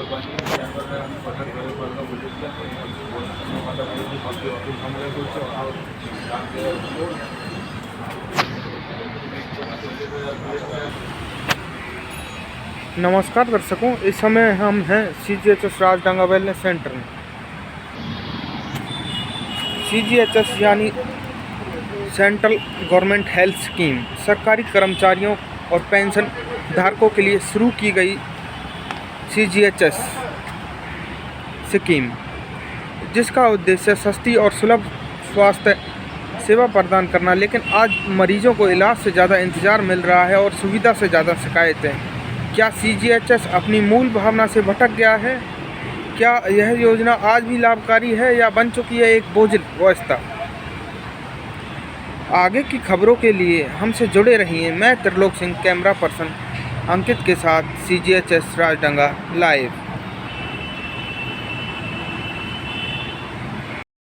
नमस्कार दर्शकों, इस समय हम हैं CGHS राजडांगा वेलनेस सेंटर में। CGHS यानी सेंट्रल गवर्नमेंट हेल्थ स्कीम सरकारी कर्मचारियों और पेंशन धारकों के लिए शुरू की गई CGHS स्कीम, जिसका उद्देश्य सस्ती और सुलभ स्वास्थ्य सेवा प्रदान करना। लेकिन आज मरीजों को इलाज से ज़्यादा इंतज़ार मिल रहा है और सुविधा से ज़्यादा शिकायतें। क्या CGHS अपनी मूल भावना से भटक गया है? क्या यह योजना आज भी लाभकारी है या बन चुकी है एक बोझिल व्यवस्था? आगे की खबरों के लिए हमसे जुड़े रहिए। मैं त्रिलोक सिंह, कैमरा पर्सन अंकित के साथ CGHS राजडांगा लाइव।